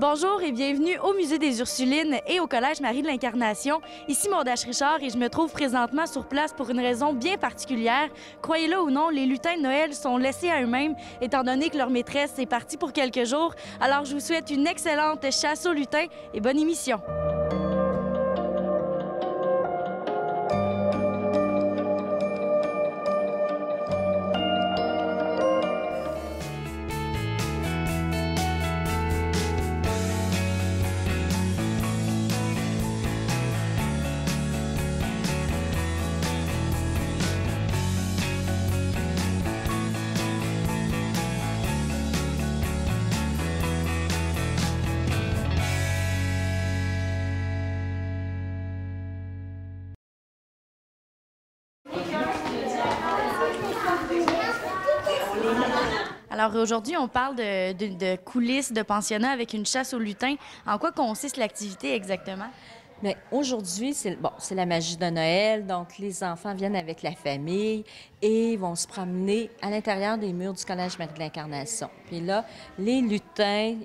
Bonjour et bienvenue au Musée des Ursulines et au Collège Marie de l'Incarnation. Ici Mondache Richard et je me trouve présentement sur place pour une raison bien particulière. Croyez-le ou non, les lutins de Noël sont laissés à eux-mêmes étant donné que leur maîtresse est partie pour quelques jours. Alors je vous souhaite une excellente chasse aux lutins et bonne émission. Alors aujourd'hui, on parle de coulisses de pensionnat avec une chasse aux lutins. En quoi consiste l'activité exactement? Bien, aujourd'hui, c'est la magie de Noël. Donc, les enfants viennent avec la famille et vont se promener à l'intérieur des murs du Collège Marie de l'Incarnation. Puis là, les lutins,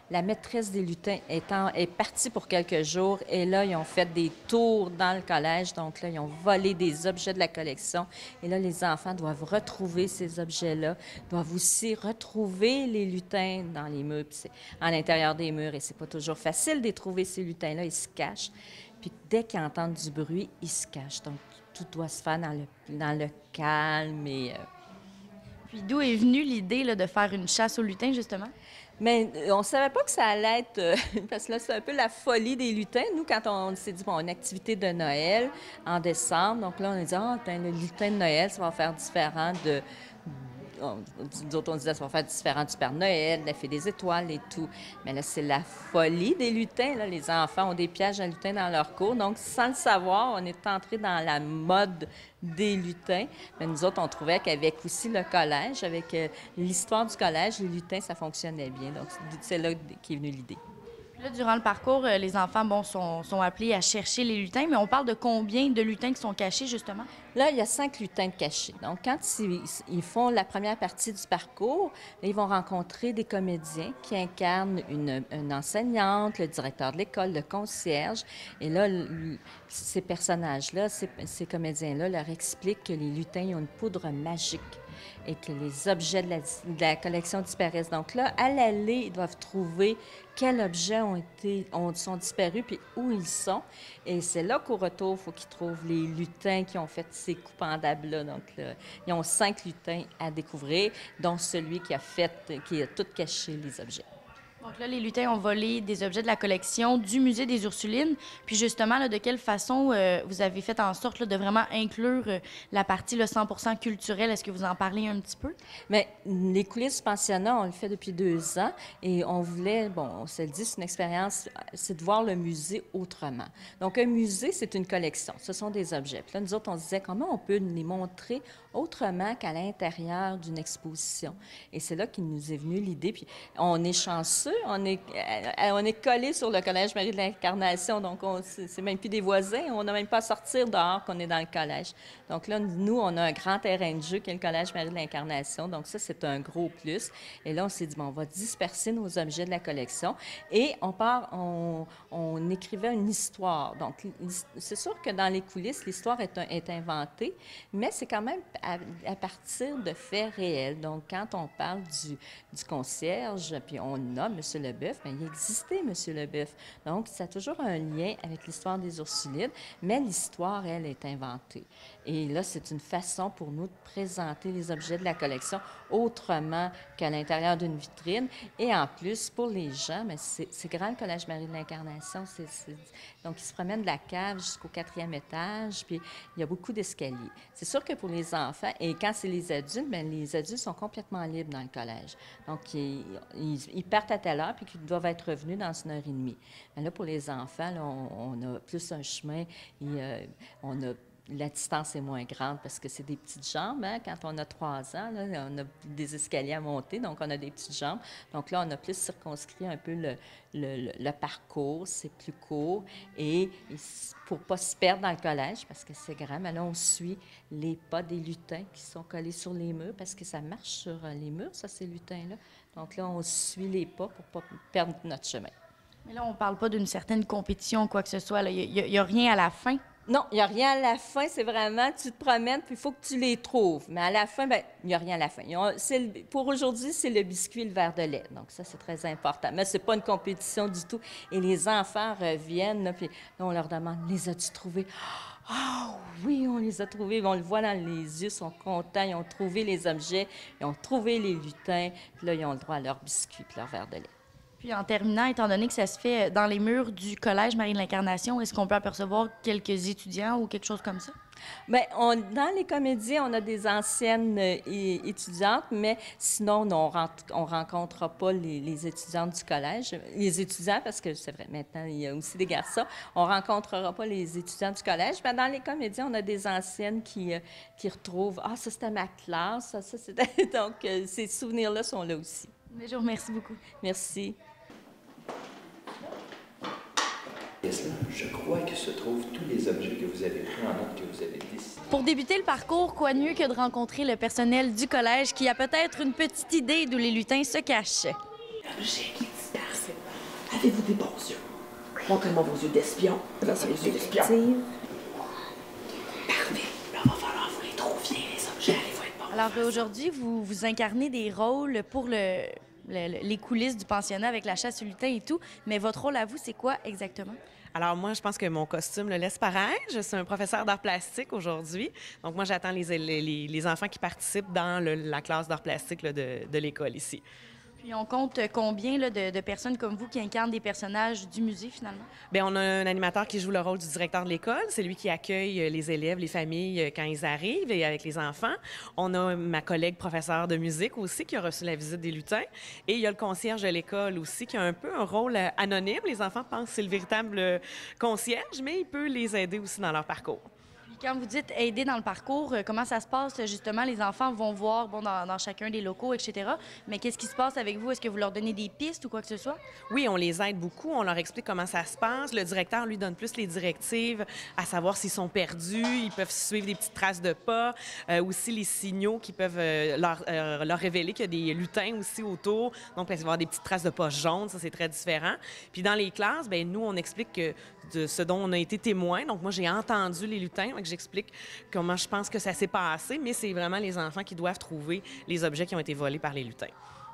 la maîtresse des lutins est partie pour quelques jours et là, ils ont fait des tours dans le collège. Donc là, ils ont volé des objets de la collection. Et là, les enfants doivent retrouver ces objets-là, doivent aussi retrouver les lutins dans les murs, puis c'est à l'intérieur des murs. Et c'est pas toujours facile de trouver ces lutins-là. Ils se cachent. Puis dès qu'ils entendent du bruit, ils se cachent. Donc, tout doit se faire dans le calme. Puis d'où est venue l'idée là, de faire une chasse aux lutins, justement? Mais on ne savait pas que ça allait être... parce que là, c'est un peu la folie des lutins. Nous, quand on s'est dit, bon, une activité de Noël en décembre, donc là, on a dit, le lutin de Noël, ça va faire différent de... Nous autres, on disait, ça va faire différent du Père Noël, de la Fée des Étoiles et tout. Mais là, c'est la folie des lutins. Là. Les enfants ont des pièges à lutins dans leur cours. Donc, sans le savoir, on est entré dans la mode des lutins. Mais nous autres, on trouvait qu'avec aussi le collège, avec l'histoire du collège, les lutins, ça fonctionnait bien. Donc, c'est là qu'est venue l'idée. Là, durant le parcours, les enfants sont appelés à chercher les lutins, mais on parle de combien de lutins qui sont cachés, justement? Là, il y a 5 lutins de cachés. Donc, quand ils font la première partie du parcours, là, ils vont rencontrer des comédiens qui incarnent une enseignante, le directeur de l'école, le concierge. Et là, ces personnages-là, ces comédiens-là leur expliquent que les lutins ont une poudre magique et que les objets de la collection disparaissent. Donc là, à l'aller, ils doivent trouver quels objets sont disparus puis où ils sont. Et c'est là qu'au retour, il faut qu'ils trouvent les lutins qui ont fait ces coups pendables-là. Donc, là, ils ont 5 lutins à découvrir, dont celui qui a tout caché les objets. Donc là, les lutins ont volé des objets de la collection du Musée des Ursulines. Puis justement, là, de quelle façon vous avez fait en sorte là, de vraiment inclure la partie là, 100% culturelle? Est-ce que vous en parlez un petit peu? Bien, les coulisses du pensionnat, on le fait depuis 2 ans et on voulait, bon, on se le dit, c'est une expérience, c'est de voir le musée autrement. Donc, un musée, c'est une collection. Ce sont des objets. Puis là, nous autres, on se disait comment on peut les montrer autrement qu'à l'intérieur d'une exposition. Et c'est là qu'il nous est venu l'idée. Puis on est chanceux, on est collé sur le Collège Marie de l'Incarnation, donc c'est même plus des voisins, on n'a même pas à sortir dehors qu'on est dans le collège. Donc là, nous, on a un grand terrain de jeu qui est le Collège Marie de l'Incarnation, donc ça, c'est un gros plus. Et là, on s'est dit, bon, on va disperser nos objets de la collection et on écrivait une histoire. Donc, c'est sûr que dans les coulisses, l'histoire est inventée, mais c'est quand même à partir de faits réels. Donc, quand on parle du concierge, puis on nomme M. Leboeuf, bien, il existait M. Leboeuf. Donc, ça a toujours un lien avec l'histoire des Ursulines, mais l'histoire, elle, est inventée. Et là, c'est une façon pour nous de présenter les objets de la collection autrement qu'à l'intérieur d'une vitrine. Et en plus, pour les gens, bien, c'est grand le Collège Marie de l'Incarnation. Donc, ils se promènent de la cave jusqu'au 4e étage, puis il y a beaucoup d'escaliers. C'est sûr que pour les enfants, et quand c'est les adultes, bien, les adultes sont complètement libres dans le collège. Donc, ils partent à telle heure, puis qu'ils doivent être revenus dans 1 heure et demie. Mais là, pour les enfants, là, on a plus un chemin, on a la distance est moins grande parce que c'est des petites jambes. Hein? Quand on a 3 ans, là, on a des escaliers à monter, donc on a des petites jambes. Donc là, on a plus circonscrit un peu le parcours, c'est plus court. Et pour ne pas se perdre dans le collège, parce que c'est grand, mais là, on suit les pas des lutins qui sont collés sur les murs, parce que ça marche sur les murs, ça, ces lutins-là. Donc là, on suit les pas pour ne pas perdre notre chemin. Mais là, on ne parle pas d'une certaine compétition ou quoi que ce soit. Il n'y a rien à la fin. Non, il n'y a rien à la fin. C'est vraiment, tu te promènes, puis il faut que tu les trouves. Mais à la fin, bien, il n'y a rien à la fin. Pour aujourd'hui, c'est le biscuit et le verre de lait. Donc ça, c'est très important. Mais ce n'est pas une compétition du tout. Et les enfants reviennent, là, puis là, on leur demande, les as-tu trouvés? Ah oui, on les a trouvés. On le voit dans les yeux, ils sont contents. Ils ont trouvé les objets, ils ont trouvé les lutins. Puis là, ils ont le droit à leur biscuit et leur verre de lait. Puis en terminant, étant donné que ça se fait dans les murs du Collège Marie de l'Incarnation, est-ce qu'on peut apercevoir quelques étudiants ou quelque chose comme ça? Bien, dans les comédies, on a des anciennes étudiantes, mais sinon, on ne rencontrera pas les étudiantes du collège. Les étudiants, parce que c'est vrai, maintenant, il y a aussi des garçons, on ne rencontrera pas les étudiants du collège. Mais dans les comédies, on a des anciennes qui retrouvent « Ah, ça, c'était ma classe, ça c'était... » Donc, ces souvenirs-là sont là aussi. Mais je vous remercie beaucoup. Merci. Je crois que se trouvent tous les objets que vous avez pris en note, que vous avez décidé. Pour débuter le parcours, quoi de mieux que de rencontrer le personnel du collège qui a peut-être une petite idée d'où les lutins se cachent. L'objet qui disperse. Avez-vous des bons yeux? Montrez-moi vos yeux d'espion. Là, c'est les yeux d'espion. Parfait. Là, il va falloir vous les trouver, les objets. Allez, faut être bon. Alors aujourd'hui, vous incarnez des rôles pour les coulisses du pensionnat avec la chasse aux lutins et tout, mais votre rôle à vous, c'est quoi exactement? Alors moi, je pense que mon costume le laisse paraître. Je suis un professeur d'art plastique aujourd'hui. Donc moi, j'attends les enfants qui participent dans la classe d'art plastique là, de l'école ici. Puis on compte combien là, de personnes comme vous qui incarnent des personnages du musée, finalement? Bien, on a un animateur qui joue le rôle du directeur de l'école. C'est lui qui accueille les élèves, les familles quand ils arrivent et avec les enfants. On a ma collègue professeure de musique aussi qui a reçu la visite des lutins. Et il y a le concierge de l'école aussi qui a un peu un rôle anonyme. Les enfants pensent que c'est le véritable concierge, mais il peut les aider aussi dans leur parcours. Quand vous dites aider dans le parcours, comment ça se passe? Justement, les enfants vont voir dans chacun des locaux, etc. Mais qu'est-ce qui se passe avec vous? Est-ce que vous leur donnez des pistes ou quoi que ce soit? Oui, on les aide beaucoup. On leur explique comment ça se passe. Le directeur lui donne plus les directives, à savoir s'ils sont perdus. Ils peuvent suivre des petites traces de pas. Aussi les signaux qui peuvent leur révéler qu'il y a des lutins aussi autour. Donc, il va y avoir des petites traces de pas jaunes. Ça, c'est très différent. Puis dans les classes, bien, nous, on explique de ce dont on a été témoin. Donc, moi, j'ai entendu les lutins. Donc, j'explique comment je pense que ça s'est passé, mais c'est vraiment les enfants qui doivent trouver les objets qui ont été volés par les lutins.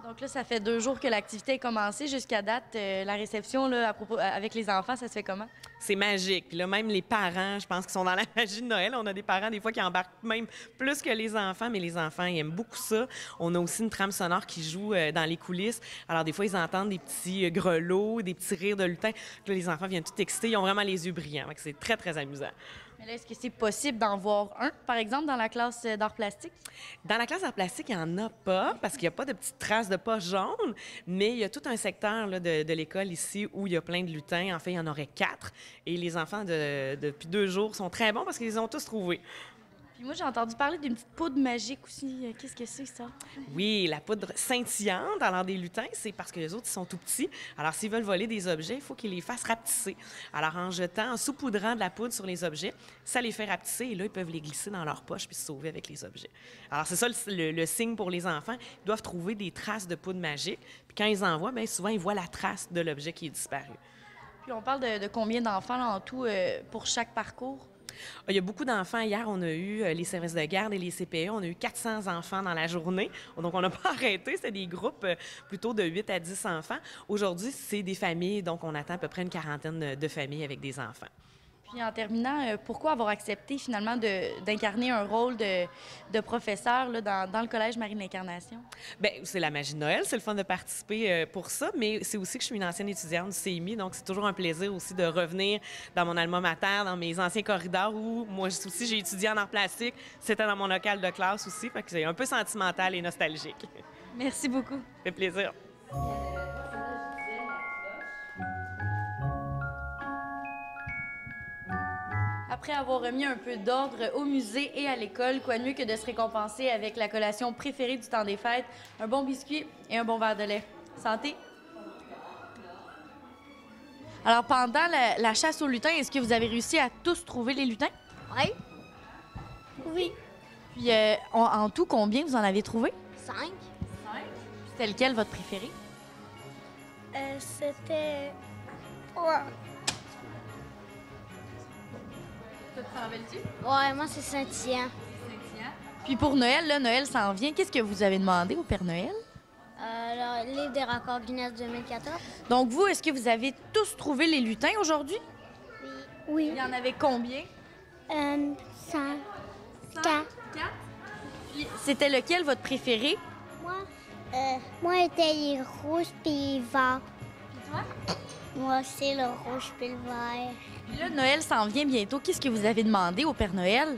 Donc là, ça fait 2 jours que l'activité a commencé. Jusqu'à date, la réception là, avec les enfants, ça se fait comment? C'est magique. Puis là, même les parents, je pense qu'ils sont dans la magie de Noël. On a des parents, des fois, qui embarquent même plus que les enfants, mais les enfants, ils aiment beaucoup ça. On a aussi une trame sonore qui joue dans les coulisses. Alors, des fois, ils entendent des petits grelots, des petits rires de lutins. Là, les enfants viennent tout exciter. Ils ont vraiment les yeux brillants. C'est très, très amusant. Mais là, est-ce que c'est possible d'en voir un, par exemple, dans la classe d'art plastique? Dans la classe d'art plastique, il n'y en a pas parce qu'il n'y a pas de petites traces de pas jaunes, mais il y a tout un secteur là, de l'école ici où il y a plein de lutins. En fait, il y en aurait 4. Et les enfants, depuis 2 jours, sont très bons parce qu'ils les ont tous trouvés. Puis moi, j'ai entendu parler d'une petite poudre magique aussi. Qu'est-ce que c'est, ça? Oui, la poudre scintillante. Alors, des lutins, c'est parce que les autres, ils sont tout petits. Alors, s'ils veulent voler des objets, il faut qu'ils les fassent rapetisser. Alors, en saupoudrant de la poudre sur les objets, ça les fait rapetisser et là, ils peuvent les glisser dans leur poche puis se sauver avec les objets. Alors, c'est ça le signe pour les enfants. Ils doivent trouver des traces de poudre magique. Puis quand ils en voient, bien, souvent, ils voient la trace de l'objet qui est disparu. Puis on parle de combien d'enfants là, en tout pour chaque parcours? Il y a beaucoup d'enfants. Hier, on a eu les services de garde et les CPE. On a eu 400 enfants dans la journée. Donc, on n'a pas arrêté. C'était des groupes plutôt de 8 à 10 enfants. Aujourd'hui, c'est des familles. Donc, on attend à peu près une quarantaine de familles avec des enfants. Puis en terminant, pourquoi avoir accepté finalement d'incarner un rôle de professeur là, dans le Collège Marie de l'Incarnation? Bien, c'est la magie de Noël, c'est le fun de participer pour ça, mais c'est aussi que je suis une ancienne étudiante du CMI, donc c'est toujours un plaisir aussi de revenir dans mon alma mater, dans mes anciens corridors où moi aussi j'ai étudié en art plastique. C'était dans mon local de classe aussi, fait que c'est un peu sentimental et nostalgique. Merci beaucoup. Ça fait plaisir. après avoir remis un peu d'ordre au musée et à l'école, quoi de mieux que de se récompenser avec la collation préférée du temps des fêtes, un bon biscuit et un bon verre de lait. Santé! Alors, pendant la chasse aux lutins, est-ce que vous avez réussi à tous trouver les lutins? Oui. Oui. Puis, en tout, combien vous en avez trouvé? 5. C'était lequel votre préféré? C'était... Ça te rappelles-tu? Ouais, moi, c'est Saint-Tien. Puis pour Noël, là, Noël s'en vient. Qu'est-ce que vous avez demandé au Père Noël? Le livre des records Guinness 2014. Donc vous, est-ce que vous avez tous trouvé les lutins aujourd'hui? Oui. Il y en avait combien? 5. 4. Puis c'était lequel votre préféré? Moi, était les rouges puis verts. Puis toi? Moi, c'est le rouge puis le vert. Puis là, Noël s'en vient bientôt. Qu'est-ce que vous avez demandé au Père Noël?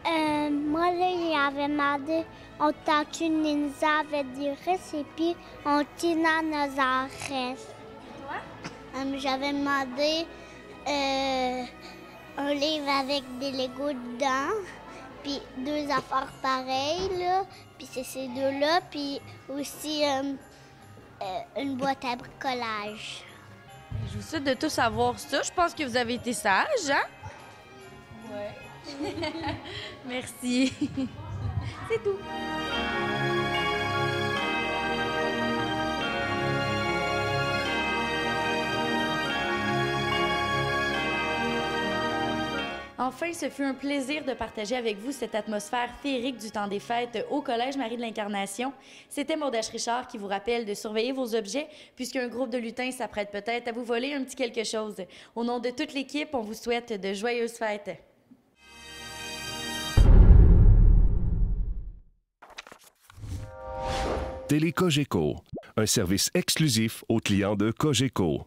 Moi, là, j'avais demandé on Tortue Ninja avec des récipes, on Tyrannosaurus. J'avais demandé un livre avec des Legos dedans, puis 2 affaires pareilles, là, puis c'est ces 2-là, puis aussi une boîte à bricolage. Je vous souhaite de tous savoir ça. Je pense que vous avez été sages, hein? Ouais. Merci. C'est tout. Enfin, ce fut un plaisir de partager avec vous cette atmosphère féerique du temps des fêtes au Collège Marie de l'Incarnation. C'était Maude Richard qui vous rappelle de surveiller vos objets puisqu'un groupe de lutins s'apprête peut-être à vous voler un petit quelque chose. Au nom de toute l'équipe, on vous souhaite de joyeuses fêtes. Télé Cogeco, un service exclusif aux clients de Cogeco.